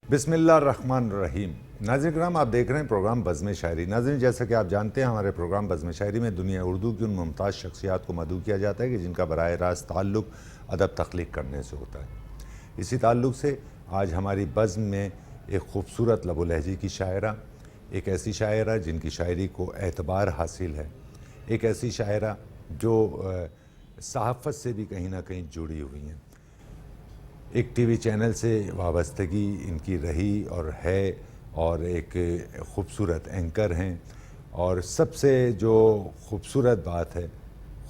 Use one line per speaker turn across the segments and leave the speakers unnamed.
बिस्मिल्लाहिर्रहमानिर्रहीम। नाज़रीन किराम, आप देख रहे हैं प्रोग्राम बज़्म शायरी। नाज़रीन, जैसा कि आप जानते हैं, हमारे प्रोग्राम बज़्म शायरी में दुनिया उर्दू की उन मुमताज़ शख्सियात को मदऊ किया जाता है कि जिनका बराह रास्त ताल्लुक़ अदब तख्लीक़ करने से होता है। इसी ताल्लुक़ से आज हमारी बज़्म में एक ख़ूबसूरत लबो लहजे की शायरा, एक ऐसी शायरा जिनकी शायरी को एतबार हासिल है, एक ऐसी शायरा जो सहाफ़त से भी कहीं ना कहीं जुड़ी हुई हैं। एक टीवी चैनल से वाबस्तगी इनकी रही और है, और एक ख़ूबसूरत एंकर हैं। और सबसे जो ख़ूबसूरत बात है,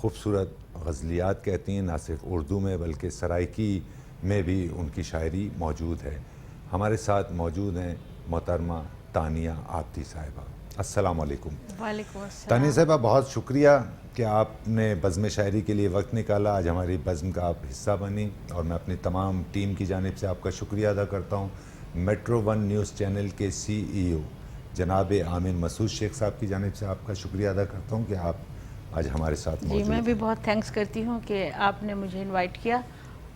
ख़ूबसूरत गज़लियात कहती हैं, ना सिर्फ उर्दू में बल्कि सराइकी में भी उनकी शायरी मौजूद है। हमारे साथ मौजूद हैं मोहतरमा तानिया आब्दी साहिबा। अस्सलाम वालेकुम।
वालेकुम अस्सलाम।
तानिया साहिबा, बहुत शुक्रिया कि आपने बज़्म शायरी के लिए वक्त निकाला, आज हमारी बज़्म का आप हिस्सा बनी, और मैं अपनी तमाम टीम की जानिब से आपका शुक्रिया अदा करता हूँ। मेट्रो वन न्यूज़ चैनल के CEO जनाब आमिन मसूद शेख साहब की जानिब से आपका शुक्रिया अदा करता हूँ कि आप आज हमारे साथ मौजूद हैं।
जी, मैं भी बहुत थैंक्स करती हूँ कि आपने मुझे इनवाइट किया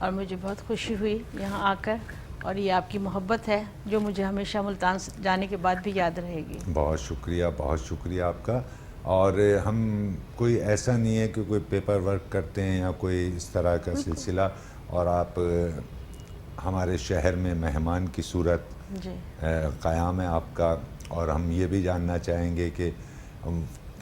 और मुझे बहुत खुशी हुई यहाँ आकर, और ये आपकी मोहब्बत है जो मुझे हमेशा मुल्तान जाने के बाद भी याद रहेगी।
बहुत शुक्रिया आपका। और हम कोई ऐसा नहीं है कि कोई पेपर वर्क करते हैं या कोई इस तरह का सिलसिला, और आप हमारे शहर में मेहमान की सूरत क़याम है आपका। और हम ये भी जानना चाहेंगे कि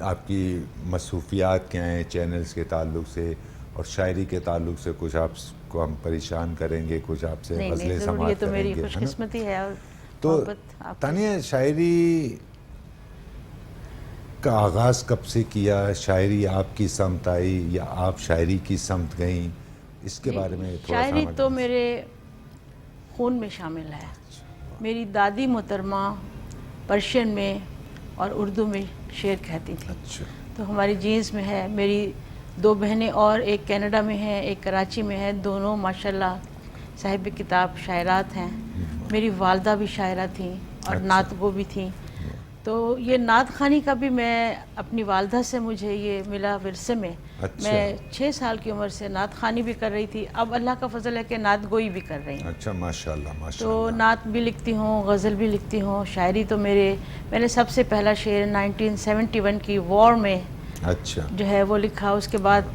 आपकी मसरूफ़ियात क्या हैं चैनल्स के ताल्लुक़ से, और शायरी के ताल्लुक़ से कुछ आपको हम परेशान करेंगे, कुछ आपसे गज़लें समाअत
तो मेरी
करेंगे,
खुशकिस्मती है। और
तो तानिया, शायरी का आगाज़ कब से किया? शायरी आपकी समत आई या आप शायरी की समत गईं? इसके बारे में थोड़ा
शायरी तो मेरे खून में शामिल है। मेरी दादी मोहतरमा पर्शियन में और उर्दू में शेर कहती थी।
अच्छा।
तो हमारी जीन्स में है। मेरी 2 बहनें और एक कनाडा में है, एक कराची में है। दोनों माशाल्लाह साहिब किताब शायरात हैं। मेरी वालदा भी शायरा थी और
अच्छा।
नातगो भी थी। तो ये नात खानी का भी मैं अपनी वालदा से मुझे ये मिला विरसे में।
अच्छा।
मैं 6 साल की उम्र से नात खानी भी कर रही थी। अब अल्लाह का फजल है कि नात गोई भी कर रही हूँ।
अच्छा, माशाल्लाह
तो
माशाल्लाह।
नात भी लिखती हूँ, गज़ल भी लिखती हूँ। शायरी तो मैंने सबसे पहला शेर 1971 की वॉर में
अच्छा
जो है वो लिखा। उसके बाद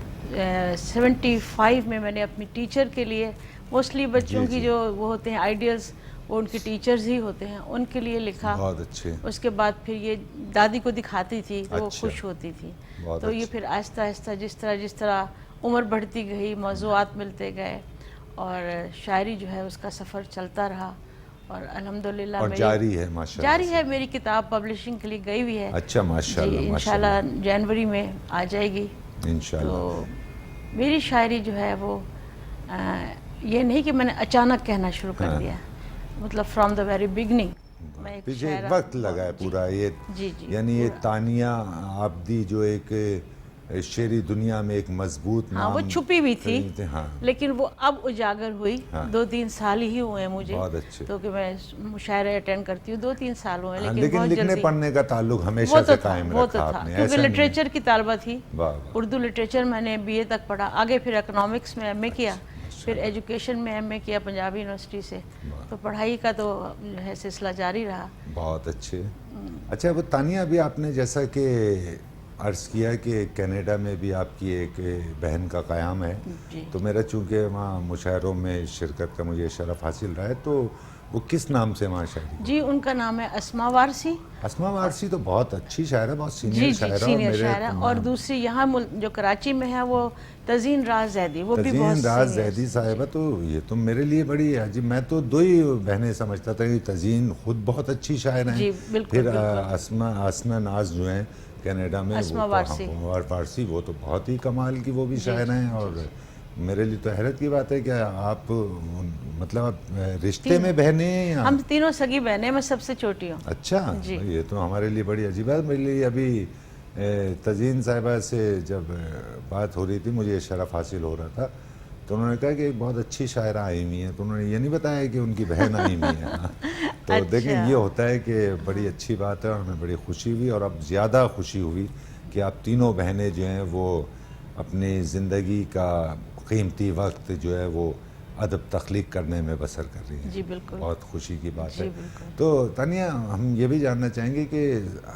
75 में मैंने अपनी टीचर के लिए, मोस्टली बच्चों की जो वो होते हैं आइडियल्स, वो उनके टीचर्स ही होते हैं, उनके लिए लिखा।
बहुत अच्छे।
उसके बाद फिर ये दादी को दिखाती थी तो वो
अच्छा।
खुश होती थी। तो ये
अच्छे।
फिर आहिस्ता आहिस्ता जिस तरह उम्र बढ़ती गई, मौज़ूआत मिलते गए, और शायरी जो है उसका सफ़र चलता रहा। और अल्हम्दुलिल्लाह
और जारी है माशाल्लाह
जारी है। मेरी किताब पब्लिशिंग के लिए गई हुई है।
अच्छा, माशाल्लाह
जी,
माशाल्लाह।
इंशाल्लाह जनवरी में आ जाएगी
इंशाल्लाह।
तो मेरी शायरी जो है वो ये नहीं कि मैंने अचानक कहना शुरू कर दिया, मतलब फ्रॉम द वेरी बिगनिंग।
पीछे एक वक्त लगा है पूरा ये।
जी
यानी ये तानिया आब्दी जो एक शेरी दुनिया में एक मजबूत
हाँ,
नाम,
वो छुपी भी थी।
हाँ।
लेकिन वो अब उजागर हुई।
हाँ।
2-3 साल ही हुए हैं मुझे।
बहुत अच्छे।
तो कि मैं मुशायरे अटेंड करती हूँ, 2-3 साल हुए।
हाँ,
लेकिन बहुत
लिखने
जल्दी
पढ़ने का ताल्लुक
वो
हमेशा
तो
से
था,
कायम
वो
रखा
तो था,
आपने,
क्योंकि
ऐसा नहीं है।
लिटरेचर की तालबा थी।
वाह वाह।
उर्दू लिटरेचर मैंने BA तक पढ़ा, आगे फिर इकोनॉमिक्स में MA किया, फिर एजुकेशन में MA किया पंजाबी यूनिवर्सिटी से। तो पढ़ाई का तो जो है सिलसिला जारी रहा।
बहुत अच्छे। अच्छा, वो तानिया, अभी आपने जैसा कि अर्ज़ किया कि कनाडा में भी आपकी एक बहन का क़याम है, तो मेरा चूँकि वहाँ मुशायरों में शिरकत का मुझे शरफ़ हासिल रहा है, तो वो किस नाम से वहाँ शायरी?
जी, उनका नाम है अस्मा वारसी।
अस्मा वारसी तो बहुत अच्छी शायरा, बहुत
जी
सीनियर
जी,
शायरा।
सीनियर शायरा। और दूसरी यहाँ जो कराची में है वो तज़ीन राज ज़ैदी, वो भी बहुत
तज़ीन राज
सीनियर।
ज़ैदी साहिबा, तो ये तो मेरे लिए बड़ी अजीब, मैं तो 2 ही बहनें समझता था कि तज़ीन खुद बहुत अच्छी शायर हैं।
जी, बिल्कुल,
फिर
बिल्कुल।
असना नाज जो हैं कनाडा में,
अस्मा
वो
वारसी।
तो फारसी, वो तो बहुत ही कमाल की वो भी शायर हैं। और मेरे लिए तो हैरत की बात है कि आप मतलब रिश्ते में बहनें या?
हम तीनों सगी बहनें, मैं सबसे छोटी हूँ।
अच्छा, ये तो हमारे लिए बड़ी अजीब है। मेरे लिए अभी तज़ीन साहिबा से जब बात हो रही थी, मुझे शरफ़ हासिल हो रहा था, तो उन्होंने कहा कि एक बहुत अच्छी शायरा आई हुई हैं, तो उन्होंने ये नहीं बताया कि उनकी बहन आई हुई है। तो
अच्छा।
देखें, ये होता है कि बड़ी अच्छी बात है, और हमें बड़ी खुशी हुई, और अब ज़्यादा खुशी हुई कि आप तीनों बहनें जो हैं वो अपनी ज़िंदगी का कीमती वक्त जो है वो अदब तख्लीक करने में बसर कर रही हैं।
जी बिल्कुल।
बहुत खुशी की बात
जी
है।
बिल्कुल।
तो तानिया, हम ये भी जानना चाहेंगे कि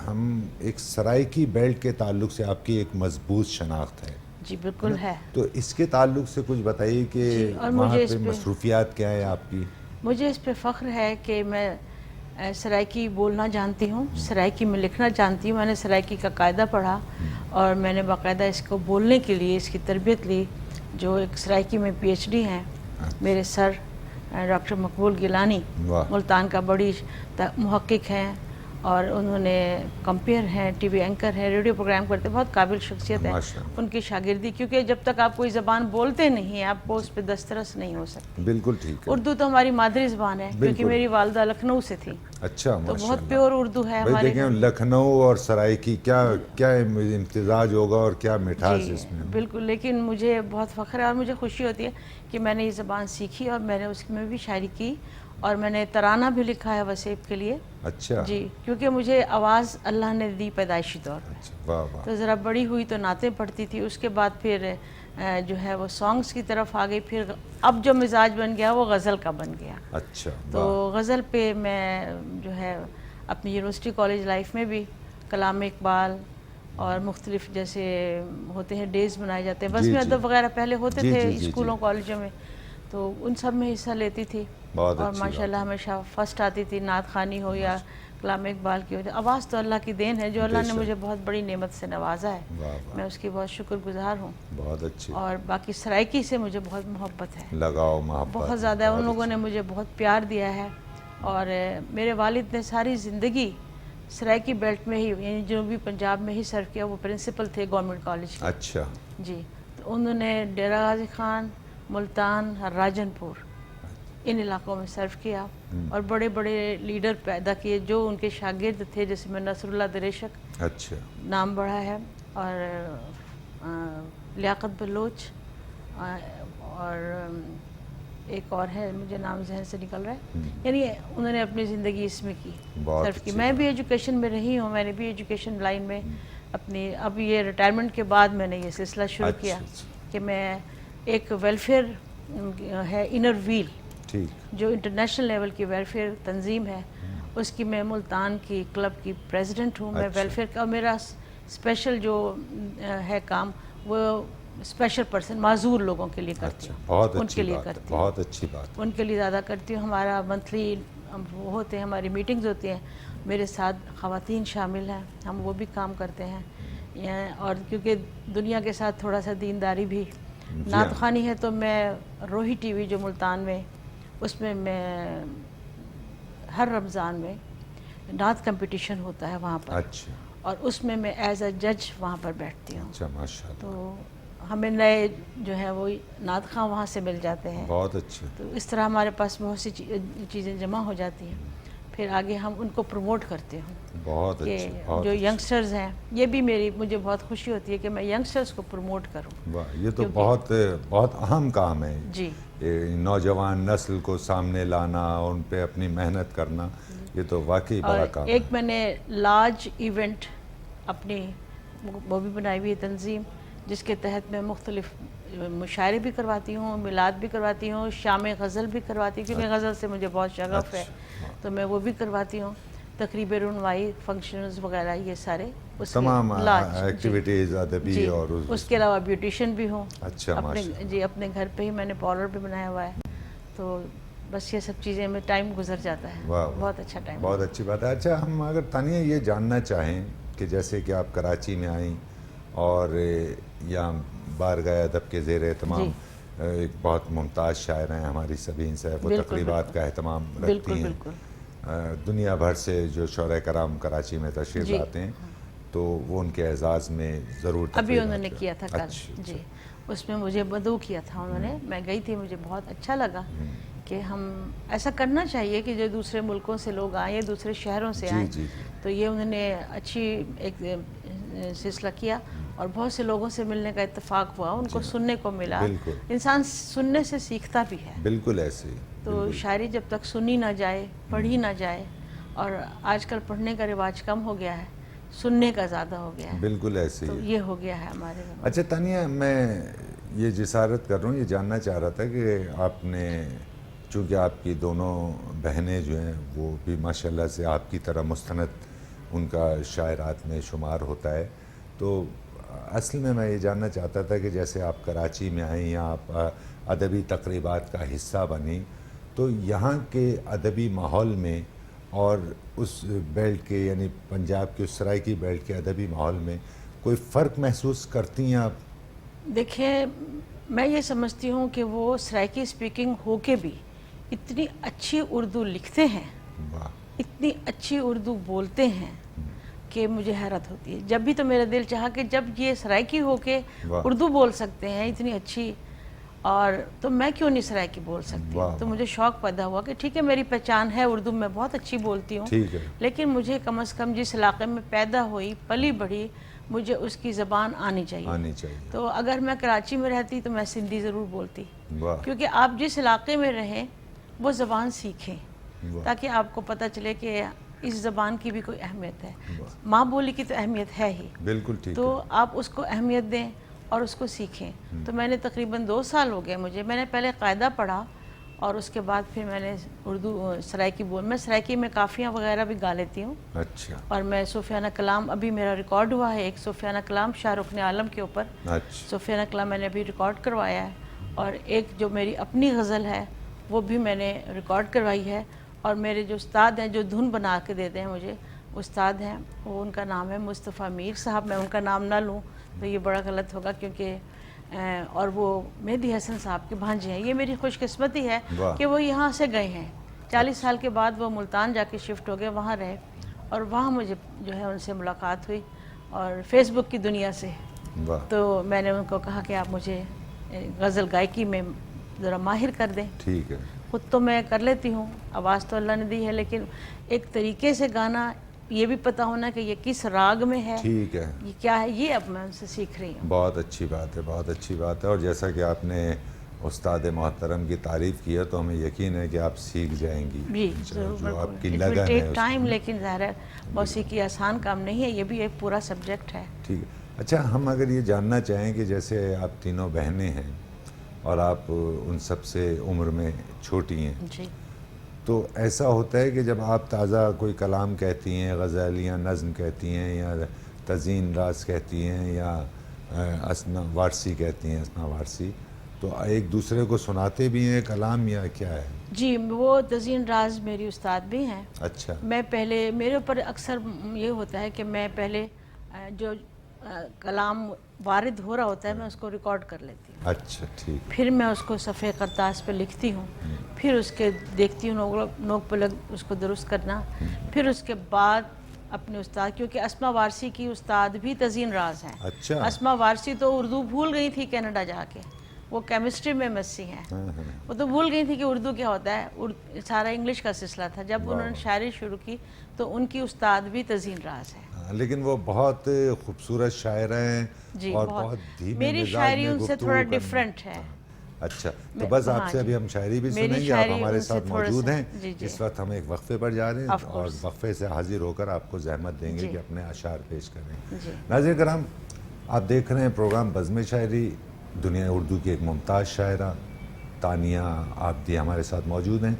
हम एक सराइकी बेल्ट के ताल्लुक से आपकी एक मजबूत शनाख्त है।
जी बिल्कुल है।
तो इसके ताल्लुक से कुछ बताइए कि
जी, और
वहाँ
मुझे इस
पे
पे
मसरूफियात क्या है आपकी?
मुझे इस पे फ़ख्र है कि मैं सराइकी बोलना जानती हूँ, सराइकी में लिखना जानती हूँ। मैंने सराइकी का कायदा पढ़ा और मैंने बाकायदा इसको बोलने के लिए इसकी तरबियत ली। जो एक सराइकी में PhD हैं मेरे सर डॉक्टर मकबूल गिलानी,
वाह।
मुल्तान का बड़ी मुहक्किक हैं और उन्होंने कंपेयर हैं, टीवी एंकर हैं, रेडियो प्रोग्राम करते, बहुत काबिल शख्सियत है।
माशाअल्लाह।
उनकी शागिर्दी, क्योंकि जब तक आप कोई ज़बान बोलते नहीं हैं आपको उस पर दस्तरस नहीं हो सकती।
बिल्कुल ठीक है।
उर्दू तो हमारी मादरी ज़बान है, क्योंकि
बिल्कुल।
मेरी वालदा लखनऊ से थी,
अच्छा,
तो बहुत
माशाअल्लाह।
प्योर उर्दू है
भाई
हमारे
देखें,
घर में।
लखनऊ और सराइकी क्या क्या इम्तिजाज होगा और क्या मिठास
जी
इसमें।
बिल्कुल। लेकिन मुझे बहुत फ़ख्र है और मुझे खुशी होती है कि मैंने ये ज़बान सीखी और मैंने उसमें भी शायरी की और मैंने तराना भी लिखा है वसेब के लिए।
अच्छा
जी, क्योंकि मुझे आवाज़ अल्लाह ने दी पैदाइशी तौर पे।
अच्छा, वाह वाह।
तो ज़रा बड़ी हुई तो नातें पढ़ती थी, उसके बाद फिर जो है वो सॉन्ग्स की तरफ आ गई। फिर अब जो मिजाज बन गया वो गज़ल का बन गया।
अच्छा,
तो
वाह।
गज़ल पे मैं जो है अपनी यूनिवर्सिटी कॉलेज लाइफ में भी कलाम इकबाल और मुख्तलिफ जैसे होते हैं डेज़ मनाए जाते हैं,
जी,
बज़्म
जी।
अदब वगैरह पहले होते
जी,
थे
जी, जी,
स्कूलों
जी।
कॉलेजों में, तो उन सब में हिस्सा लेती थी।
बहुत
और
अच्छी बात
माशाल्लाह
है।
हमेशा फ़र्स्ट आती थी, नात खानी हो या कलाम इकबाल की हो। आवाज़ तो अल्लाह की देन है, जो अल्लाह ने
बेशक।
मुझे बहुत बड़ी नेमत से नवाजा है।
वाह वाह,
मैं उसकी बहुत शुक्रगुजार हूँ।
बहुत अच्छी।
और बाकी सराइकी से मुझे बहुत मोहब्बत है,
लगाओ, मोहब्बत
बहुत ज़्यादा। उन
बहुत
लोगों ने मुझे बहुत प्यार दिया है और मेरे वालिद ने सारी ज़िंदगी सराइकी बेल्ट में ही, यानी जनूबी पंजाब में ही सर्व किया। वो प्रिंसिपल थे गवर्नमेंट कॉलेज के।
अच्छा।
जी, तो उन्होंने डेरा गाजी खान, मुल्तान, राजनपुर इन इलाकों में सर्व किया और बड़े बड़े लीडर पैदा किए जो उनके शागिर्द थे, जैसे मैं नसरुल्लाह दरेशक,
अच्छा।
नाम बड़ा है, और लियाकत बलोच, और एक और है, मुझे नाम जहन से निकल रहा है। यानी उन्होंने अपनी ज़िंदगी इसमें की,
बहुत
सर्व की।
अच्छी
मैं
बात।
भी एजुकेशन में रही हूँ, मैंने भी एजुकेशन लाइन में अपनी, अब ये रिटायरमेंट के बाद मैंने ये सिलसिला शुरू
अच्छा,
किया
अच्छा।
कि मैं एक वेलफेयर है इनर व्हील,
ठीक।
जो इंटरनेशनल लेवल की वेलफेयर तंजीम है, उसकी मैं मुल्तान की क्लब की प्रेसिडेंट हूँ। मैं
अच्छा।
वेलफेयर का, मेरा स्पेशल जो है काम, वो स्पेशल पर्सन माजूर लोगों के लिए करती
अच्छा,
हूँ,
बहुत अच्छी
उनके लिए
बात है,
करती हूँ,
बहुत अच्छी बात है।
उनके लिए ज़्यादा करती हूँ। हमारा मंथली वो होते हैं, हमारी मीटिंग्स होती हैं, मेरे साथ ख़वातीन शामिल हैं, हम वो भी काम करते हैं। और क्योंकि दुनिया के साथ थोड़ा सा दीनदारी भी, नात खानी है तो मैं रोही टीवी जो मुल्तान में, उसमें मैं हर रमज़ान में नात कंपटीशन होता है वहाँ पर।
अच्छा
और उसमें मैं एज अ जज वहाँ पर बैठती हूँ।
अच्छा, माशाल्लाह।
तो हमें नए जो है वो नात खां वहाँ से मिल जाते हैं।
बहुत अच्छे।
तो इस तरह हमारे पास बहुत सी चीज़ें जमा हो जाती हैं, फिर आगे हम उनको प्रमोट करते हैं।
बहुत
कि
अच्छे, बहुत
जो
अच्छे।
यंगस्टर्स हैं, ये भी मुझे बहुत खुशी होती है कि मैं यंगस्टर्स को प्रमोट करूं।
वाह, ये तो बहुत बहुत अहम काम है।
जी,
ये नौजवान नस्ल को सामने लाना, उन पे अपनी मेहनत करना, ये तो वाकई बड़ा
और
काम
एक
है।
मैंने लार्ज इवेंट अपनी वो भी बनाई हुई है तंजीम, जिसके तहत मैं मुख्तलिफ मुशायरे भी करवाती हूँ, मिलाद भी करवाती हूँ, शाम गज़ल भी करवाती हूँ, क्योंकि गज़ल से मुझे बहुत शगफ़ है, तो मैं वो भी करवाती हूँ। तकरीब रुनवाई, फंक्शंस वगैरह, ये सारे उसके
तमाम
लार्ज
एक्टिविटीज़ अदबी
जी।
और
उसके अलावा ब्यूटिशन भी हूँ।
अच्छा,
अपने
माशाल्लाह।
जी अपने घर पे ही मैंने पार्लर भी बनाया हुआ है। तो बस ये सब चीज़ें में टाइम गुजर जाता है।
वाह वाह,
बहुत अच्छा टाइम।
बहुत अच्छी बात है। अच्छा, हम अगर तानिया ये जानना चाहें कि जैसे कि आप कराची में आई और यहाँ बारगाह अदब के ज़ेर एहतमाम एक बहुत मुमताज़ शायर हैं हमारी सबीन साहब, वो तकरीबात का एहतमाम रखती हैं। दुनिया भर से जो शौरा कराम कराची में तशरीफ़ लाते हैं, तो वो उनके एजाज़ में ज़रूर
अभी उन्होंने किया था कल।
अच्छा,
जी, उसमें मुझे मदऊ किया था उन्होंने, मैं गई थी, मुझे बहुत अच्छा लगा कि हम ऐसा करना चाहिए कि जो दूसरे मुल्कों से लोग आए, दूसरे शहरों से आए। तो ये उन्होंने अच्छी एक सिलसिला किया और बहुत से लोगों से मिलने का इत्तेफाक हुआ, उनको सुनने को मिला। इंसान सुनने से सीखता भी है।
बिल्कुल ऐसे।
तो शायरी जब तक सुनी ना जाए, पढ़ी ना जाए, और आजकल पढ़ने का रिवाज कम हो गया है, सुनने का ज़्यादा हो गया है।
बिल्कुल ऐसे
तो
ही।
ये हो गया है हमारे।
अच्छा तानिया, मैं ये जिसारत कर रहा हूँ, ये जानना चाह रहा था कि आपने, चूँकि आपकी दोनों बहनें जो हैं वो भी माशाल्लाह से आपकी तरह मुस्तनद उनका शायरात में शुमार होता है, तो असल में मैं ये जानना चाहता था कि जैसे आप कराची में आई या आप अदबी तकरीबात का हिस्सा बनी, तो यहाँ के अदबी माहौल में और उस बेल्ट के यानी पंजाब के उस सराइकी बेल्ट के अदबी माहौल में कोई फ़र्क महसूस करती हैं आप?
देखिए, मैं ये समझती हूँ कि वो सराइकी स्पीकिंग होके भी इतनी अच्छी उर्दू लिखते हैं,
वाह,
इतनी अच्छी उर्दू बोलते हैं कि मुझे हैरत होती है। जब भी तो मेरा दिल चाहा कि जब ये सराइकी होके
वाह।
उर्दू बोल सकते हैं इतनी अच्छी, और तो मैं क्यों नहीं सराइकी बोल सकती
वाह,
हूँ। तो
वाह।
मुझे शौक़ पैदा हुआ कि ठीक है, मेरी पहचान है उर्दू, मैं बहुत अच्छी बोलती हूँ,
ठीक है,
लेकिन मुझे कम से कम जिस इलाके में पैदा हुई पली बढ़ी मुझे उसकी ज़बान आनी चाहिए।
आनी चाहिए।
तो अगर मैं कराची में रहती तो मैं सिंधी ज़रूर बोलती,
वाह,
क्योंकि आप जिस इलाके में रहें वो ज़बान सीखें,
वाह,
ताकि आपको पता चले कि इस ज़बान की भी कोई अहमियत है।
वाह।
माँ बोली की तो अहमियत है ही,
बिल्कुल ठीक
तो
है।
आप उसको अहमियत दें और उसको सीखें। तो मैंने तकरीबन 2 साल हो गए मुझे, मैंने पहले कायदा पढ़ा और उसके बाद फिर मैंने उर्दू सराइकी मैं सराइकी में काफ़ियाँ वगैरह भी गा लेती हूँ।
अच्छा,
और मैं सूफियाना कलाम, अभी मेरा रिकॉर्ड हुआ है एक सूफियाना कलाम शाहरुख ने आलम के ऊपर,
अच्छा,
सूफियाना कलाम मैंने अभी रिकॉर्ड करवाया है, और एक जो मेरी अपनी गज़ल है वो भी मैंने रिकॉर्ड करवाई है। और मेरे जो उस्ताद हैं जो धुन बना के देते हैं मुझे, उस्ताद हैं वो, उनका नाम है मुस्तफ़ा मीर साहब। मैं उनका नाम ना लूँ तो ये बड़ा गलत होगा, क्योंकि और वो मेहदी हसन साहब के भांजे हैं। ये मेरी खुशकिस्मती है
वाह।
कि वो यहाँ से गए हैं, 40 साल के बाद वो मुल्तान जाके शिफ्ट हो गए, वहाँ रहे, और वहाँ मुझे जो है उनसे मुलाकात हुई और फेसबुक की दुनिया से।
वाह,
तो मैंने उनको कहा कि आप मुझे गज़ल गायकी में ज़रा माहिर कर दें।
ठीक है,
खुद तो मैं कर लेती हूँ, आवाज़ तो अल्लाह ने दी है, लेकिन एक तरीके से गाना, ये भी पता होना कि ये किस राग में है,
ठीक है।
ये क्या है, ये अब मैं उनसे सीख रही हूँ।
बहुत अच्छी बात है, बहुत अच्छी बात है। और जैसा कि आपने उस्ताद मोहतरम की तारीफ़ की है, तो हमें यकीन है कि आप सीख जाएंगी।
जी
जो
ज़रूर,
आपकी
बिल्कुल।
लगन है
टाइम,
उसमें।
लेकिन ज़ाहिर है मौसीकी आसान काम नहीं है, ये भी एक पूरा सब्जेक्ट है।
ठीक है। अच्छा, हम अगर ये जानना चाहें कि जैसे आप तीनों बहनें हैं और आप उन सब से उम्र में छोटी हैं,
जी
तो ऐसा होता है कि जब आप ताज़ा कोई कलाम कहती हैं, गज़ल या नज़्म कहती हैं या तज़ीन राज कहती हैं या असना वारसी कहती हैं, असना वारसी, तो एक दूसरे को सुनाते भी हैं कलाम या क्या है?
जी, वो तज़ीन राज मेरी उस्ताद भी हैं।
अच्छा,
मैं पहले, मेरे ऊपर अक्सर ये होता है कि मैं पहले जो कलाम वारिद हो रहा होता है मैं उसको रिकॉर्ड कर लेती हूँ,
अच्छा, ठीक,
फिर मैं उसको सफ़े करतास पे लिखती हूँ, फिर उसके देखती हूँ नोक पलक उसको दुरुस्त करना, फिर उसके बाद अपने उस्ताद, क्योंकि अस्मा वारसी की उस्ताद भी तज़ीन राज हैं।
अच्छा,
अस्मा वारसी तो उर्दू भूल गई थी कनाडा जाके, वो केमिस्ट्री में एमएससी हैं,
हाँ, हाँ,
वो तो भूल गई थी कि उर्दू क्या होता है, सारा इंग्लिश का सिलसिला था। जब उन्होंने शायरी शुरू की तो उनकी उस्ताद भी तज़ीन राज है।
हाँ, लेकिन वो बहुत खूबसूरत शायरा हैं
जी,
और
बहुत।
बहुत धीमे
मेरी
मिजाज
शायरी
में
उनसे
गुफ्तगू
थोड़ा
करना।
डिफरेंट है।
अच्छा, तो
मैं-
बस
हाँ
आपसे
जी।
अभी हम शायरी भी
मेरी
सुनेंगे। आप
शायरी
हमारे
उनसे
साथ
थोड़ा
मौजूद
सा-
हैं।
जी, जी।
इस वक्त हम एक वक्फे पर जा रहे हैं
Of
और
course।
वक्फे से हाजिर होकर आपको जहमत देंगे
जी।
कि अपने अशार पेश करें।
जी।
नाज़रीन कराम, आप देख रहे हैं प्रोग्राम बज़्म शायरी। दुनिया उर्दू की एक मुमताज़ शायरा तानिया आबदी हमारे साथ मौजूद हैं,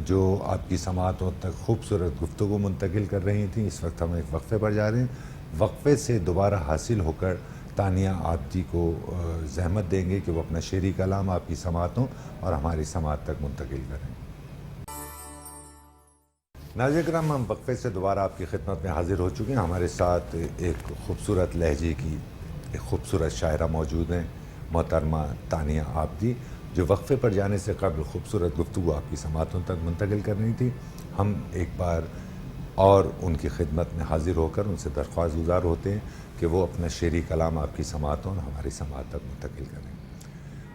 जो आपकी समातों तक खूबसूरत गुफ्तगू मुंतकिल कर रही थी। इस वक्त हम एक वक्फे पर जा रहे हैं। वक्फे से दोबारा हासिल होकर तानिया आबदी को जहमत देंगे कि वो अपना शेरी कलाम आपकी समातों और हमारी समात तक मुंतकिल करें। नाज़रीन करम, हम वक्फे से दोबारा आपकी खिदमत में हाजिर हो चुके हैं। हमारे साथ एक खूबसूरत लहजे की एक खूबसूरत शायरा मौजूद हैं, मोहतरमा तानिया आबदी, जो वक्फे पर जाने से कबल खूबसूरत गुफ्तगू आपकी समातों तक मुंतकिल कर रही थी। हम एक बार और उनकी खिदमत में हाजिर होकर उनसे दरख्वास्त गुजार होते हैं कि वो अपना शेरी कलाम आपकी समातों और हमारी समात तक मुंतकिल करें।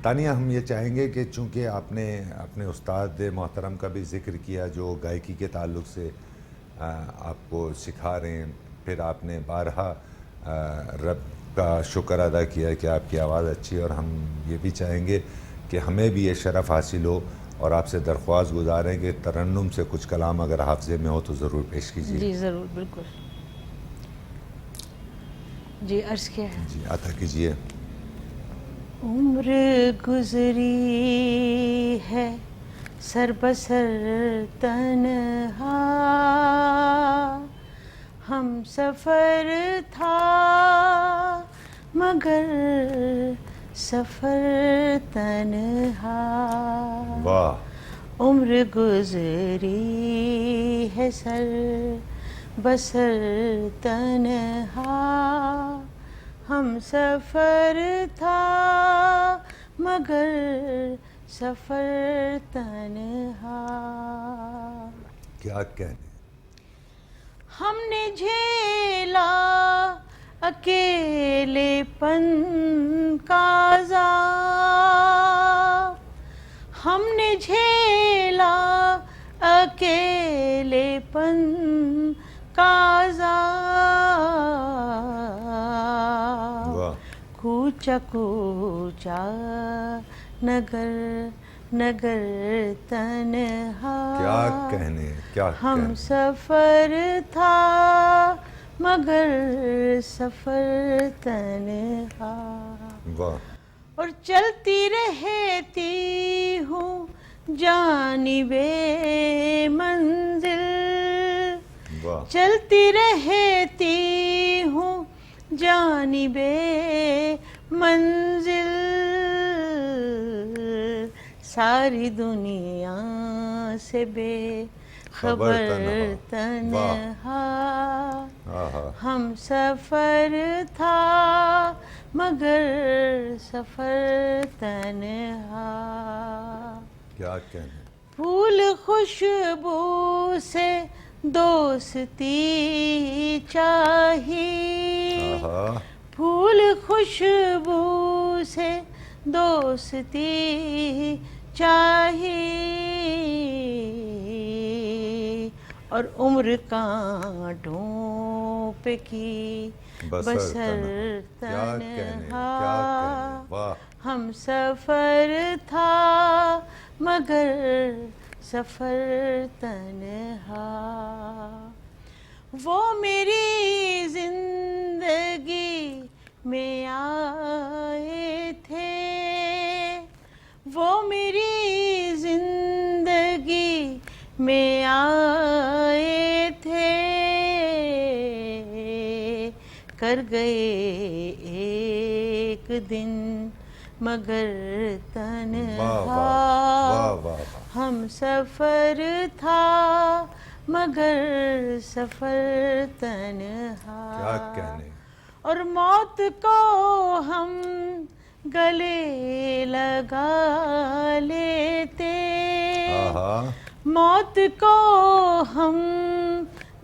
तानिया, हम ये चाहेंगे कि चूँकि आपने अपने उस्ताद मोहतरम का भी ज़िक्र किया जो गायकी के ताल्लुक़ से आपको सिखा रहे हैं, फिर आपने बारहा रब का शुक्र अदा किया कि आपकी आवाज़ अच्छी है, और हम ये भी चाहेंगे कि हमें भी ये शरफ़ हासिल हो और आपसे दरख्वास्त गुजारें कि तरन्नुम से कुछ कलाम अगर हाफ़ज़े में हो तो ज़रूर पेश कीजिए।
जी ज़रूर, बिल्कुल। जी, अर्ज़ किया है।
जी, अता कीजिए।
उम्र गुजरी है सरबसर तन्हा, हम सफ़र था मगर सफ़र तन्हा।
वाह।
उम्र गुजरी है सर बसर तन्हा, हम सफ़र था मगर सफ़र तन्हा।
क्या कहने।
हमने झेला अकेलेपन का अज़ाब, हमने झेला अकेलेपन का अज़ाब। कूचा कूचा नगर नगर तन्हा,
क्या कहने, क्या
हम
कहने।
सफ़र था मगर सफ़र तन्हा।
वाह।
और चलती रहती हूँ जानिबे मंजिल,
वाह।
चलती रहती हूँ जानिबे मंजिल, सारी दुनिया से बेखबर तन्हा, हम सफ़र था मगर सफ़र तन्हा।
क्या कहने।
फूल खुशबू से दोस्ती चाहिए, फूल खुशबू से दोस्ती चाहिए, और उम्र कांटों पे की बसर तन्हा, हम सफ़र था मगर सफ़र तन्हा। वो मेरी ज़िंदगी में आए थे, वो मेरी ज़िंदगी में आए थे, कर गए एक दिन मगर तन्हा, हम सफ़र था मगर सफ़र तन्हा।
क्या कहने।
और मौत को हम गले लगा लेते, मौत को हम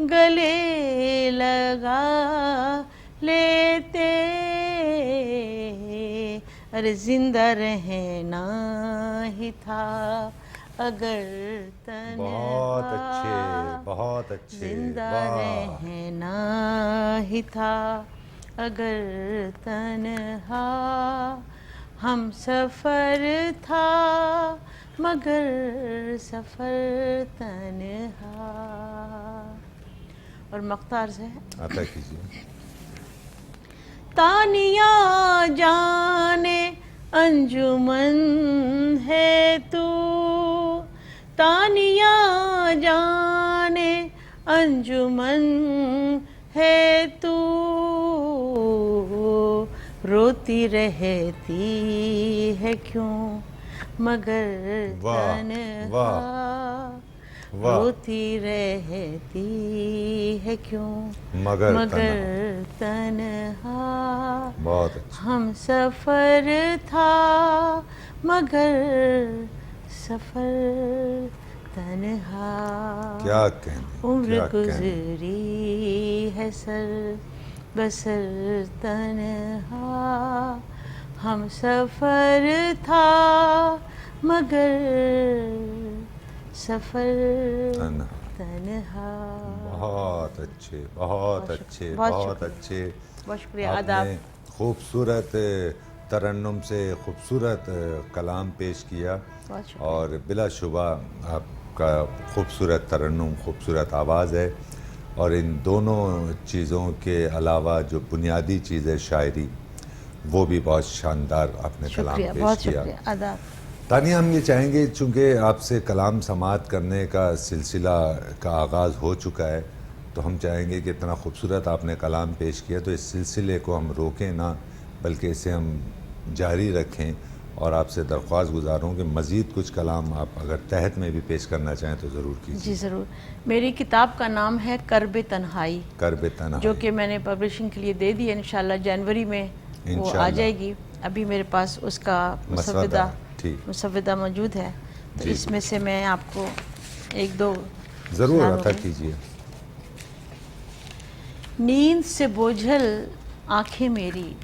गले लगा लेते, अरे जिंदा रहना ही था अगर तन्हा।
बहुत अच्छे, बहुत अच्छे।
जिंदा रहना ही था अगर तन्हा, हम सफ़र था मगर सफ़र तन्हा। और मख्तार से
आता कीजिए।
तानिया जाने अंजुमन है तू, तानिया जाने अंजुमन है तू, रोती रहती है क्यों मगर तन्हा, रोती रहती है क्यों मगर तन्हा।
बहुत अच्छा।
हम सफ़र था मगर सफ़र तन्हा।
क्या कहने।
उम्र गुजरी है सर बसर तन्हा, हम सफ़र था मगर सफ़र तन्हा।
बहुत अच्छे, बहुत अच्छे, बहुत अच्छे।
बहुत शुक्रिया। आदाब।
खूबसूरत तरन्नुम से खूबसूरत कलाम पेश किया और बिलाशुबा आपका खूबसूरत तरन्नुम, खूबसूरत आवाज़ है। और इन दोनों चीज़ों के अलावा जो बुनियादी चीज़ है शायरी, वो भी बहुत शानदार आपने कलाम
शुक्रिया,
पेश
बहुत
किया।
शुक्रिया, आदाब।
तानिया, हम ये चाहेंगे चूँकि आपसे कलाम समात करने का सिलसिला का आगाज़ हो चुका है, तो हम चाहेंगे कि इतना खूबसूरत आपने कलाम पेश किया तो इस सिलसिले को हम रोकें ना, बल्कि इसे हम जारी रखें। और आपसे दरख्वास्त गुजारूँ कि मज़ीद कुछ कलाम आप अगर तहत में भी पेश करना चाहें तो ज़रूर कीजिए।
जी ज़रूर। मेरी किताब का नाम है कर्ब तन्हाई,
कर्ब तन्हाई,
जो कि मैंने पब्लिशिंग के लिए दे दी है। इंशाल्लाह जनवरी में वो आ
इंशाल्लाह।
जाएगी। अभी मेरे पास उसका
मसवदा, ठीक।
मुसवदा मौजूद है, तो
जी।
इसमें से मैं आपको एक दो
ज़रूर
सुना
अता
दूँगी।
कीजिए।
नींद से बोझल आंखें मेरी,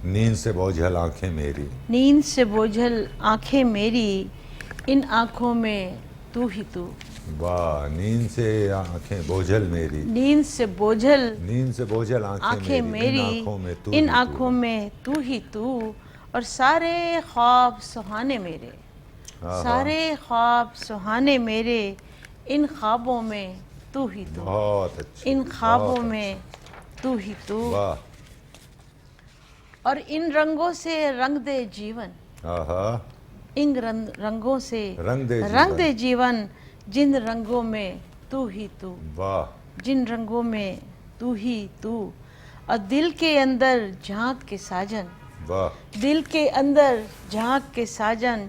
नींद से बोझल आंखें मेरी,
नींद से बोझल आंखें मेरी, इन आँखों में तू ही तू।
वाह। नींद से आंखें बोझल मेरी,
नींद से बोझल
नींद से बोझल
आंखें
आंखें
मेरी,
इन आंखों में तू
इन
ही तू।
आँखों में तू ही तू। और सारे ख्वाब सुहाने मेरे,
आहा।
सारे ख्वाब सुहाने मेरे, इन ख्वाबों में तू ही तू।
बहुत अच्छे,
इन ख्वाबों
बहुत
में तू ही तू।
वाह।
और इन रंगों से रंग दे जीवन,
आहा।
इन रंगों से
रंग दे
रंग दे जीवन, जिन रंगों में तू ही तू,
वाह।
जिन रंगों में तू ही तू। और दिल के अंदर झांक के साजन,
वाह।
दिल के अंदर झांक के साजन,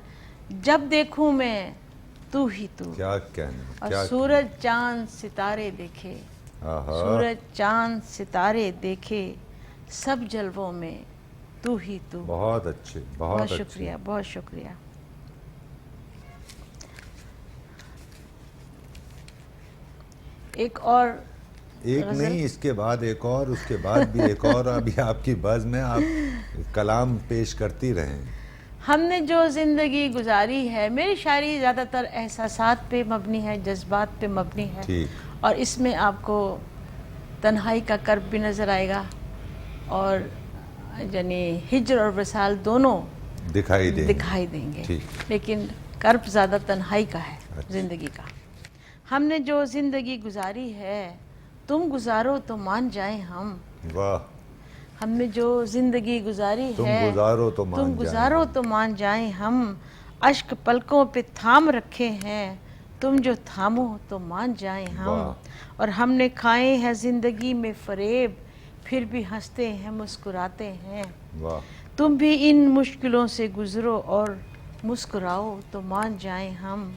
जब देखूं मैं तू ही तू।
क्या कहने,
और
क्या
सूरज चांद सितारे देखे,
आहा।
सूरज चांद सितारे देखे, सब जलवों में तू ही तू।
बहुत अच्छे, बहुत
बहुत
अच्छे।
शुक्रिया, बहुत शुक्रिया। एक और
एक
गज़ल?
नहीं, इसके बाद एक और, उसके बाद भी एक और। अभी आपकी बज़ में आप कलाम पेश करती रहें।
हमने जो ज़िंदगी गुजारी है, मेरी शायरी ज़्यादातर एहसासात पे मबनी है, जज्बात पे मबनी है।
ठीक।
और इसमें आपको तन्हाई का कर्ब भी नज़र आएगा और यानी हिज्र और वसाल दोनों
दिखाई
देंगे।
ठीक।
लेकिन कर्ब ज़्यादा तन्हाई का है,
अच्छा।
ज़िंदगी का। हमने जो ज़िंदगी गुजारी है, तुम गुजारो तो मान जाएं हम।
वाह।
हमने जो ज़िंदगी गुजारी
तुम
है,
गुजारो तो मान
तुम
जाएं
गुजारो
हम।
तो मान जाएं हम। अश्क पलकों पे थाम रखे हैं, तुम जो थामो तो मान जाएं हम।
वाह।
और हमने खाए हैं ज़िंदगी में फ़रेब, फिर भी हंसते हैं, मुस्कुराते हैं।
वाह।
तुम भी इन मुश्किलों से गुजरो और मुस्कुराओ तो मान जाएं हम।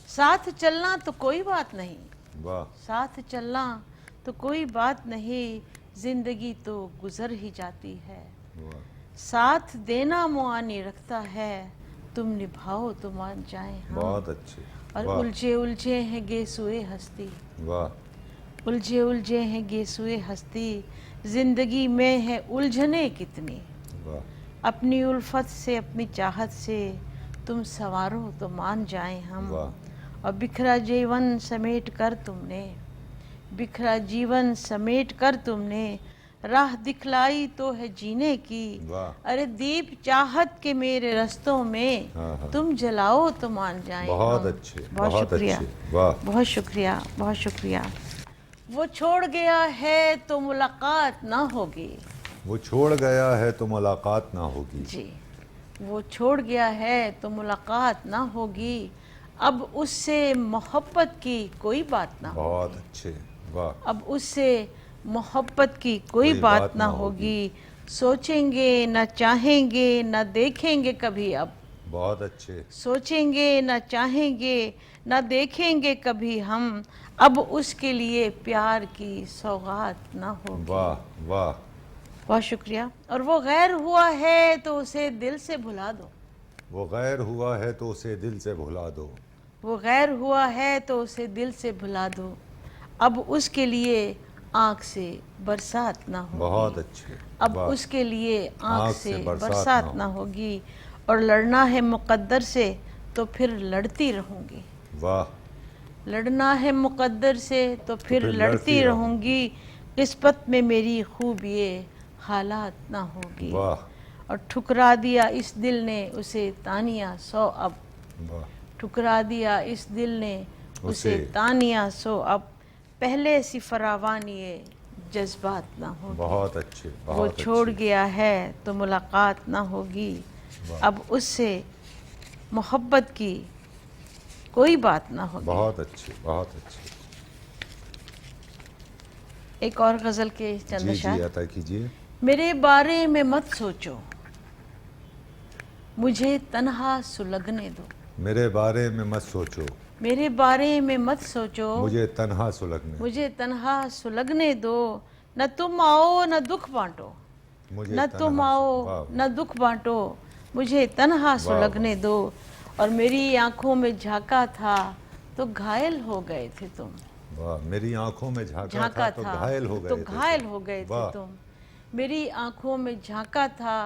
साथ चलना तो कोई बात नहीं,
वाह।
साथ चलना तो कोई बात नहीं, जिंदगी तो गुजर ही जाती है।
वाह।
साथ देना मुआनी रखता है, तुम निभाओ तो मान जाएं हम।
बहुत अच्छे।
और
वाह।
उलझे उलझे हैं गेसुए हस्ती,
वाह।
उलझे उलझे हैं गेसुए हस्ती, जिंदगी में है उलझने कितनी।
वाह।
अपनी उल्फत से अपनी चाहत से तुम सवारो तो मान जाएं हम।
वाह।
और बिखरा जीवन समेट कर तुमने, बिखरा जीवन समेट कर तुमने, राह दिखलाई तो है जीने की।
वाह।
अरे दीप चाहत के मेरे रस्तों में,
हाँ।
तुम जलाओ तो मान जाएं
बहुत
हम।
अच्छे,
बहुत
बहुत
शुक्रिया,
अच्छे। वाह।
बहुत शुक्रिया, बहुत शुक्रिया। वो छोड़ गया है तो मुलाकात ना होगी।
वो छोड़ गया है तो मुलाकात ना होगी।
जी, वो छोड़ गया है तो मुलाकात ना होगी, अब उससे मोहब्बत की कोई बात ना होगी।
बहुत अच्छे। वाह।
अब उससे मोहब्बत की कोई बात ना होगी। सोचेंगे न चाहेंगे न देखेंगे कभी अब,
बहुत अच्छे।
सोचेंगे न चाहेंगे न देखेंगे कभी हम, अब उसके लिए प्यार की सौगात ना होगी।
वाह। वाह।
बहुत शुक्रिया। और वो गैर हुआ है तो उसे दिल से भुला दो,
वो गैर हुआ है तो उसे दिल से भुला दो।
वो गैर हुआ है तो उसे दिल से भुला दो, अब उसके लिए आँख से बरसात ना होगी।
बहुत अच्छे।
अब
वाह।
उसके लिए आँख से
बरसात
बरसात ना होगी। और लड़ना है मुक़द्दर से तो फिर लड़ती रहूँगी।
वाह।
लड़ना है मुक़द्दर से तो फिर
लड़ती
लड़ती रहूँगी। किस्मत में मेरी खूब ये हालात ना होगी।
वाह।
और ठुकरा दिया इस दिल ने उसे तानिया सो अब,
वाह।
ठुकरा दिया इस दिल ने उसे तानिया सो अब, पहले सी फरावान ये जज्बात ना होगी।
बहुत अच्छे,
वो
बहुत
छोड़
अच्छे।
गया है तो मुलाकात ना होगी, अब उससे मोहब्बत की कोई बात ना होगी।
बहुत अच्छे, बहुत अच्छे।
एक और गज़ल के चंद
जी जी,
अशार।
अता कीजिए।
मेरे बारे में मत सोचो, मुझे तन्हा सुलगने दो।
मेरे बारे में मत सोचो,
मेरे बारे में मत सोचो,
मुझे तन्हा सुलगने,
मुझे तन्हा सुलगने दो। न तुम आओ न दुख बांटो,
मुझे
न तुम
तन्हा
आओ
वाह
न दुख बांटो, मुझे तन्हा
वाह
सुलगने दो। और मेरी आंखों में झांका था तो घायल हो गए थे तुम।
वाह, मेरी आंखों में झांका था
झांका
तो
था
घायल हो
तो
गए थे
घायल
तुम।
हो गए थे
वाह,
तुम। मेरी आंखों में झांका था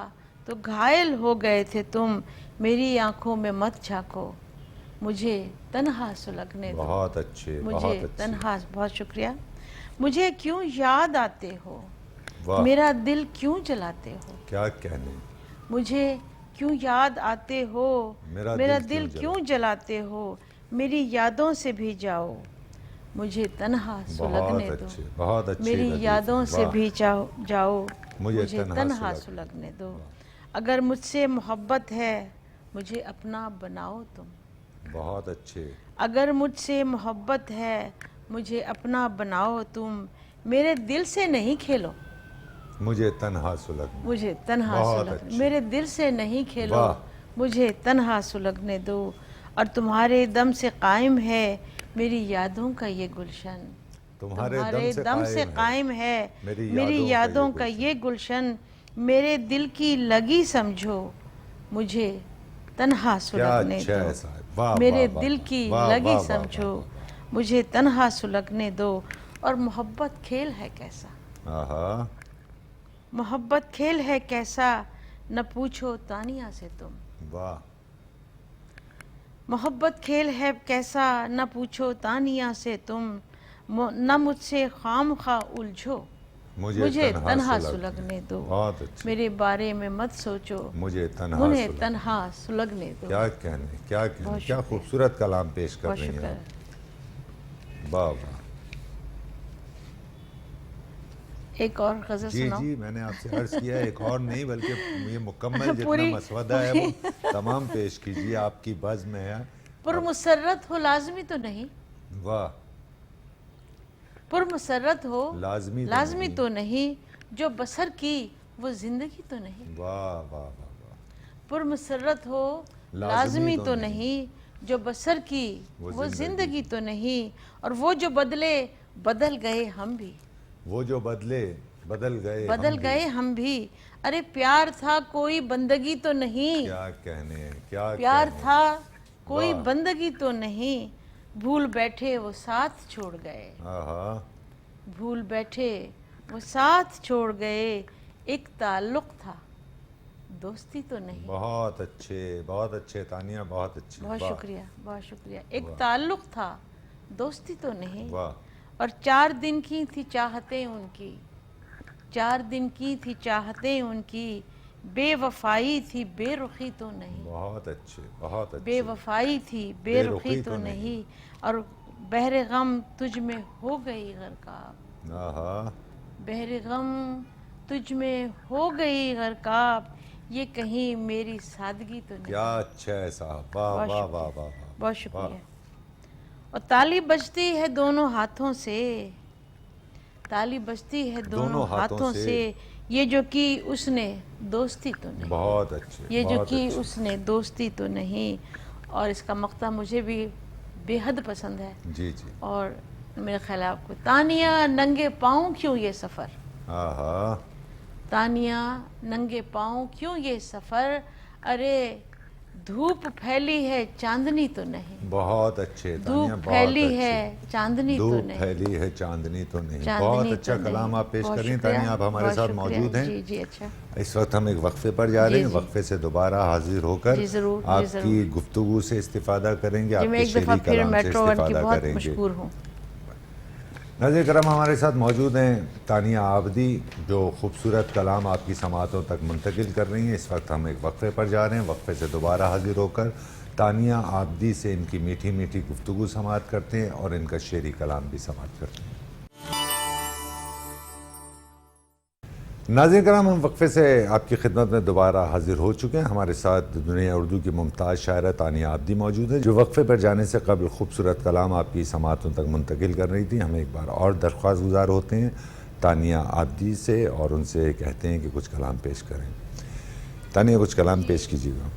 तो घायल हो गए थे तुम। मेरी आंखों में मत झांको, मुझे तन्हा सुलगने दो।
बहुत अच्छे,
मुझे
बहुत अच्छे।
तन्हा, बहुत शुक्रिया। मुझे क्यों याद आते हो,
वाह,
मेरा दिल क्यों जलाते हो।
क्या कहने,
मुझे क्यों याद आते हो,
मेरा
मेरा
दिल
दिल
क्यों
क्यों जलाते हो। मेरी यादों से भी जाओ, मुझे तन्हा सुलगने
बहुत
दो।
अच्छे, बहुत अच्छे
मेरी
लतीफ़।
यादों से
वाह,
भी जाओ,
मुझे
मुझे
तन्हा
तन्हा
सुलगने
सुलगने दो। अगर मुझसे मोहब्बत है, मुझे अपना बनाओ तुम।
बहुत अच्छे,
अगर मुझसे मोहब्बत है, मुझे अपना बनाओ तुम। मेरे दिल से नहीं खेलो,
मुझे तन्हा सुलगने,
मुझे तन्हा
बहुत
सुलगने,
अच्छे।
मेरे दिल से नहीं खेलो,
वाह,
मुझे तन्हा सुलगने दो। और तुम्हारे दम से कायम है मेरी यादों का ये गुलशन। तुम्हारे दम से कायम है मेरी यादों का ये गुलशन। मेरे दिल की लगी समझो, मुझे तन्हा
क्या
सुलगने
अच्छा
दो।
है साहब, वाह
मेरे
वाह वाह
दिल
वाह,
की
वाह
लगी
वाह वाह
समझो,
वाह
मुझे तन्हा सुलगने दो। और मोहब्बत खेल है कैसा,
वाह। आहा,
मोहब्बत खेल है कैसा, न पूछो तानिया से तुम।
वाह,
मोहब्बत खेल है कैसा, न पूछो तानिया से तुम। न मुझसे खामखा उलझो, मुझे तन्हा सुलगने दो।
बहुत अच्छे,
मेरे बारे में मत सोचो,
मुझे तन्हा
मुझे
सुलगने।
तन्हा सुलगने दो।
क्या कहने, क्या कहने,
बहुत
क्या
शुक्रिया।
खूबसूरत कलाम पेश कर
बहुत
रही हैं
शुक्र।
आप। वाह वाह।
एक और गजल
जी
सुनाओ।
जी, मैंने आपसे अर्ज किया है, एक और नहीं बल्कि ये मुकम्मल जितना
पूरी
मसवदा है वो तमाम पेश कीजिए, आपकी बज़्म में है।
पुरमुसर्रत हो लाजमी तो नहीं,
वाह,
पुरमुसर्रत हो
लाजमी
तो नहीं, जो बसर की वो जिंदगी तो नहीं।
वाह वाह वाह वाह।
पुरमुसर्रत हो लाजमी तो नहीं, जो बसर की वो जिंदगी तो नहीं। और वो जो बदले बदल गए हम भी,
वो जो बदले बदल
गए हम भी। अरे प्यार था कोई बंदगी तो नहीं,
क्या कहने, क्या
प्यार
कहने।
था कोई
वाह।
बंदगी तो नहीं। भूल बैठे वो साथ छोड़ गए,
आहा,
भूल बैठे वो साथ छोड़ गए। एक ताल्लुक था दोस्ती तो नहीं।
बहुत अच्छे तानिया, बहुत अच्छे।
बहुत
वाह,
शुक्रिया, बहुत शुक्रिया। एक ताल्लुक था दोस्ती तो नहीं।
वाह,
और 4 दिन की थी चाहतें उनकी, 4 दिन की थी चाहतें उनकी। बेवफाई थी बेरुखी तो नहीं,
बहुत अच्छे, बहुत अच्छे।
बेवफाई थी बेरुखी तो नहीं। और बहरे गम तुझ में हो गई गरकाब,
आहा,
बहरे गम तुझ में हो गई गरकाब। ये कहीं मेरी सादगी तो नहीं।
क्या अच्छा है साहब, वाह
बहुत
वाह
शुक्रिया,
वाह वाह वाह।
बहुत शुक्रिया। और ताली बजती है दोनों हाथों से, ताली बजती है दोनों हाथों से। ये जो कि उसने दोस्ती तो नहीं,
बहुत अच्छे,
ये जो
बहुत
कि
अच्छे।
उसने दोस्ती तो नहीं। और इसका मक्ता मुझे भी बेहद पसंद है।
जी जी।
और मेरे ख्याल है आपको। तानिया नंगे पाँव क्यों ये सफ़र,
आहा,
तानिया नंगे पाँव क्यों ये सफ़र। अरे धूप फैली है चांदनी तो नहीं,
बहुत अच्छे तानिया,
धूप
बहुत
फैली
अच्छे।
है चांदनी तो
धूप
नहीं,
फैली है चांदनी तो नहीं।
चांदनी
बहुत
तो
अच्छा
नहीं।
कलाम आप पेश
बहुत
कर रही हैं
शुक्रिया,
तानिया, आप हमारे
बहुत
साथ
शुक्रिया।
मौजूद हैं।
जी जी, अच्छा।
इस वक्त हम एक वक्फे पर जा रहे हैं,
जी, जी।
वक्फे से दोबारा हाजिर होकर
जी, ज़रूर, जी,
आपकी गुफ्तगू से इस्तिफादा करेंगे,
जी, मैं
आपके
एक दफ़ा
शेरी
फिर
कलाम से
मेट्रो वन की
इस्तिफादा
बहुत
करेंगे।
मशहूर हूँ।
नाज़रीन करम, हमारे साथ मौजूद हैं तानिया आबदी, जो खूबसूरत कलाम आपकी समातों तक मुंतकिल कर रही हैं। इस वक्त हम एक वक्फे पर जा रहे हैं, वक्फे से दोबारा हाजिर होकर तानिया आबदी से इनकी मीठी मीठी गुफ्तगू समाअत करते हैं और इनका शेरी कलाम भी समाअत करते हैं। नाज़रीन कराम, हम वक्फे से आपकी खिदमत में दोबारा हाजिर हो चुके हैं। हमारे साथ दुनिया उर्दू की मुमताज़ शायरा तानिया आब्दी मौजूद है, जो वक्फे पर जाने से कबल खूबसूरत कलाम आपकी समातों तक मुंतकिल कर रही थी। हम एक बार और दरख्वास्त गुजार होते हैं तानिया आब्दी से और उनसे कहते हैं कि कुछ कलाम पेश करें। तानिया, कुछ कलाम पेश कीजिएगा।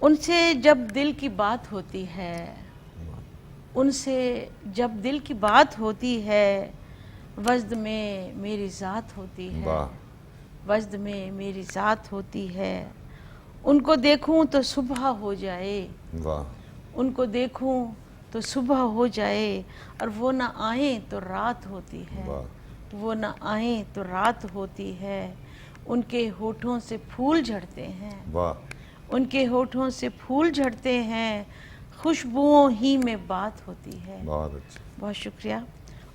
उनसे जब दिल की बात होती है, उनसे जब दिल की बात होती है, वज्द में मेरी ज़ात होती है,
वाह,
वज्द में मेरी ज़ात होती है। उनको देखूं तो सुबह हो जाए,
वाह,
उनको देखूं तो सुबह हो जाए, और वो ना आए तो रात होती है,
वाह,
वो ना आए तो रात होती है। उनके होठों से फूल झड़ते हैं,
वाह,
उनके होठों से फूल झड़ते हैं, खुशबुओं ही में बात होती है।
बहुत अच्छा।
बहुत शुक्रिया।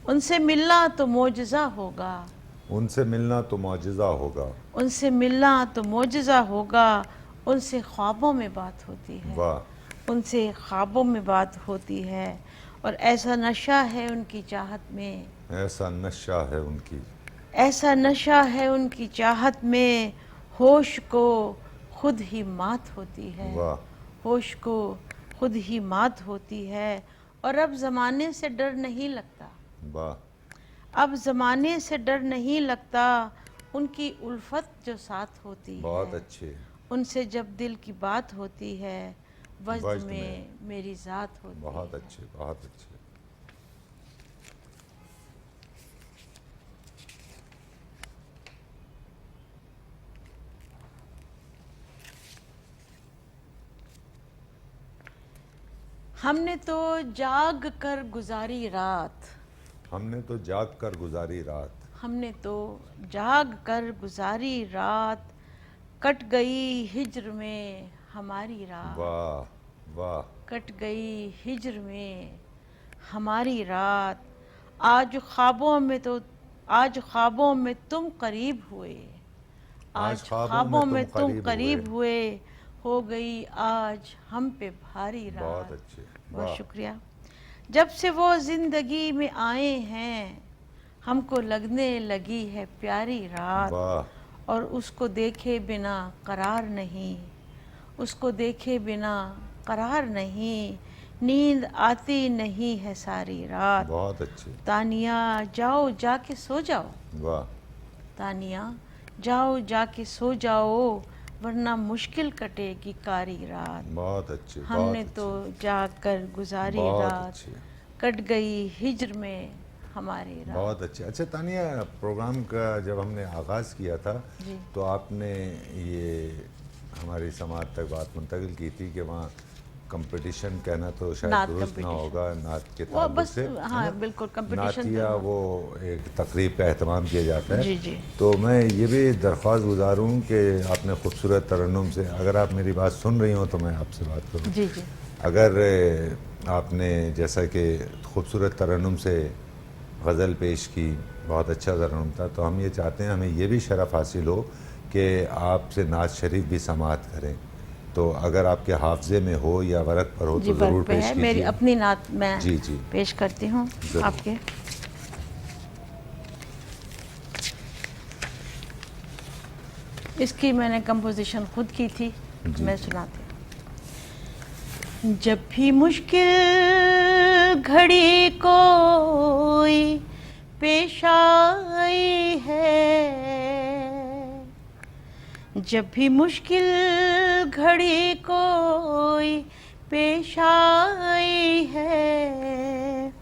उनसे मिलना तो मोजज़ा होगा,
उनसे मिलना तो मौजज़ा होगा।
उनसे मिलना तो मोजज़ा होगा। उनसे ख्वाबों में बात होती है,
वाह,
उनसे ख्वाबों में बात होती है। और ऐसा नशा है उनकी चाहत में,
ऐसा नशा है उनकी,
ऐसा नशा है उनकी चाहत में, होश को खुद ही मात होती है,
वाह,
होश को खुद ही मात होती है। और अब ज़माने से डर नहीं लगता,
वाह,
अब ज़माने से डर नहीं लगता। उनकी उल्फत जो साथ होती
बहुत
है,
अच्छे।
उनसे जब दिल की बात होती है, वज्द
वज्द
में मेरी ज़ात होती
बहुत
है।
अच्छे, बहुत अच्छे।
हमने तो जाग कर गुजारी रात,
हमने तो जाग कर गुजारी रात,
हमने तो जाग कर गुजारी रात, कट गई हिज्र में हमारी रात,
वाह, वाह,
कट गई हिज्र में हमारी रात। आज ख्वाबों में तो, आज ख्वाबों में तुम करीब हुए, आज ख्वाबों में तुम करीब हुए, हो गई आज हम पे भारी रात।
बहुत अच्छे,
बहुत
वाह,
शुक्रिया। जब से वो ज़िंदगी में आए हैं, हमको लगने लगी है प्यारी रात।
वाह,
और उसको देखे बिना करार नहीं, उसको देखे बिना करार नहीं, नींद आती नहीं है सारी रात।
बहुत अच्छे,
तानिया जाओ जाके सो जाओ,
वाह,
तानिया जाओ जाके सो जाओ, वरना मुश्किल कटेगी कारी रात।
बहुत अच्छे,
हमने
बहुत
तो
अच्छे,
जाग कर गुजारी
बहुत
रात,
अच्छे,
कट गई हिज्र में हमारी रात।
बहुत अच्छे। अच्छा तानिया, प्रोग्राम का जब हमने आगाज़ किया था
जी।
तो आपने ये हमारी समाज तक बात मुंतकिल की थी कि वहाँ कंपटीशन कहना तो शायद
नात
दुरुस्त ना
competition।
होगा, नात के
वो
ताल्लुक
बस
से,
हाँ
है ना?
बिल्कुल कंपटीशन
नातिया
तो
वो एक तकरीब का अहतमाम किया जाता है।
जी जी
तो मैं ये भी दरख्वास्त गुजारूँ कि आपने खूबसूरत तरन्नुम से, अगर आप मेरी बात सुन रही हो तो मैं आपसे बात करूँ।
जी जी
अगर आपने जैसा कि खूबसूरत तरन्नुम से गज़ल पेश की, बहुत अच्छा तरन्नुम था, तो हम ये चाहते हैं हमें ये भी शरफ़ हासिल हो कि आपसे नात शरीफ भी समाअत करें। तो अगर आपके हाफ़ज़े में हो या वरक पर हो
जी
तो ज़रूर
वर्क पे
पेश
है,
कीजिए।
मेरी अपनी नात मैं
जी जी,
पेश करती हूँ
ज़रूर।
आपके। इसकी मैंने कंपोजिशन खुद की थी,
जी,
मैं
जी।
सुनाती हूँ। जब भी मुश्किल घड़ी कोई पेश आई है, जब भी मुश्किल घड़ी कोई पेश आई है,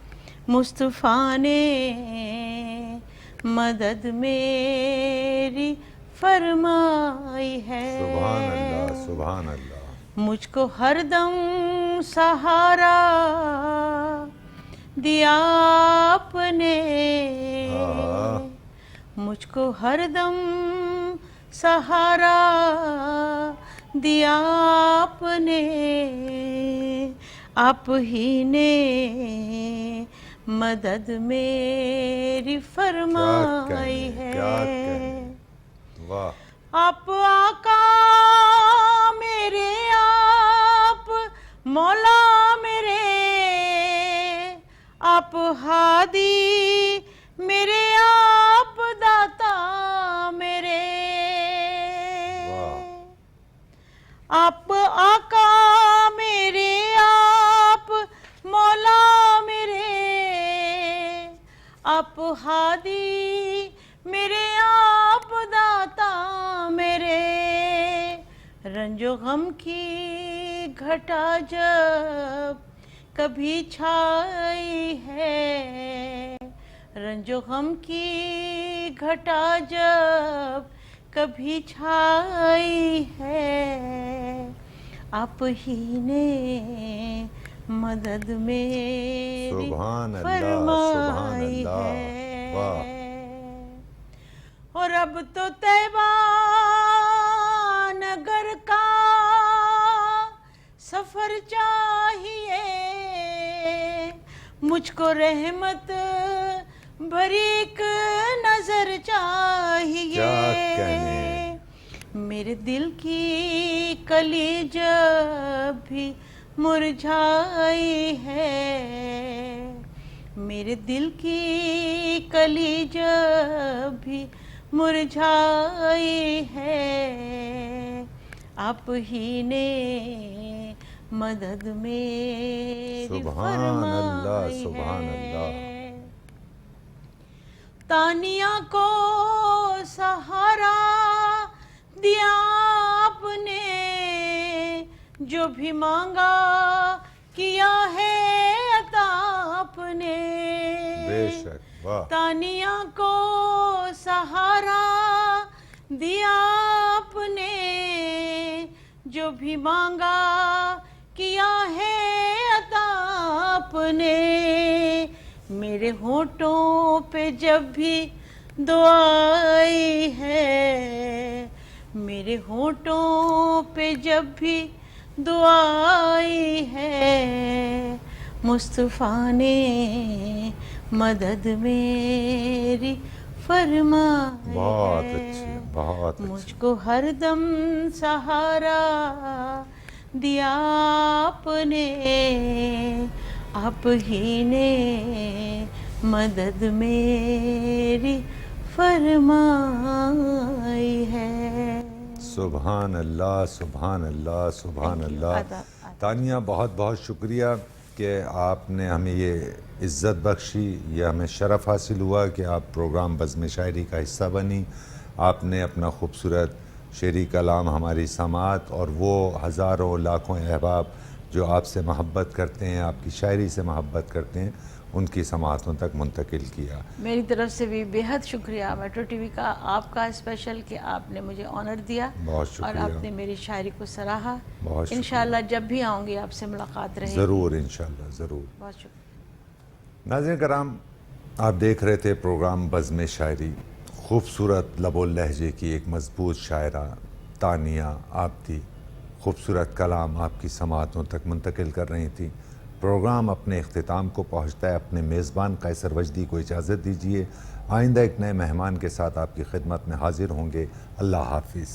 मुस्तफ़ा ने मदद मेरी फरमाई है।
सुभान अल्लाह, सुभान अल्लाह।
मुझको हरदम सहारा दिया आपने, मुझको हरदम सहारा दिया आपने, आप ही ने मदद मेरी फरमाई है।
क्या कहें, वाह,
आप आका मेरे, आप मौला मेरे, आप हादी मेरे, आप दाता मेरे, आप हादी मेरे, आप दाता मेरे, रंजो गम की घटा जब कभी छाई है, रंजो गम की घटा जब कभी छाई है, आप ही ने मदद मेरी
सुभान अल्लाह, सुभान
फरमाई
अल्लाह, वाह।
है। और अब तो तैबा नगर का सफर चाहिए, मुझको रहमत भरी एक नजर चाहिए।
क्या कहने।
मेरे दिल की कली जब भी मुरझाई है, मेरे दिल की कली जब भी मुरझाई है, आप ही ने मदद मेरी
सुभान अल्लाह,
फरमाई
सुभान अल्लाह।
है। तानिया को सहारा दिया आपने, जो भी मांगा किया है अता आपने।
बेशक, वाह।
तानिया को सहारा दिया आपने, जो भी मांगा किया है अता आपने। मेरे होठों पे जब भी दुआ आई है, मेरे होठों पे जब भी दुआ आई है, मुस्तफ़ा ने मदद मेरी फरमाई
बहुत
है।
अच्छे, बहुत अच्छे।
मुझको हरदम सहारा दिया आपने, आप ही ने मदद मेरी फरमाई है।
सुभान अल्लाह, सुभान अल्लाह, सुभान अल्लाह।
आदाब।
तानिया, बहुत बहुत शुक्रिया कि आपने हमें ये इज़्ज़त बख्शी, यह हमें शरफ़ हासिल हुआ कि आप प्रोग्राम बज़्म शायरी का हिस्सा बनी। आपने अपना खूबसूरत शेरी कलाम हमारी समात और वो हज़ारों लाखों अहबाब जो आपसे मोहब्बत करते हैं, आपकी शायरी से मोहब्बत करते हैं, उनकी समातों तक मुंतकिल किया।
मेरी तरफ से भी बेहद शुक्रिया मेट्रो टीवी का, आपका स्पेशल कि आपने मुझे ऑनर दिया
बहुत
और
शुक्रिया।
आपने मेरी शायरी को सराहा।
बहुत
इंशाल्लाह जब भी आऊँगी आपसे मुलाकात रहेगी।
ज़रूर, इंशाल्लाह, ज़रूर।
बहुत शुक्रिया।
नाज़रीन कराम, आप देख रहे थे प्रोग्राम बज़्म शायरी। खूबसूरत लबो लहजे की एक मजबूत शायरा तानिया आबदी खूबसूरत कलाम आपकी समातों तक मुंतकिल कर रही थी। प्रोग्राम अपने इख्तिताम को पहुँचता है। अपने मेज़बान कैसर वजदी को इजाज़त दीजिए। आइंदा एक नए मेहमान के साथ आपकी खिदमत में हाजिर होंगे। अल्लाह हाफिज़।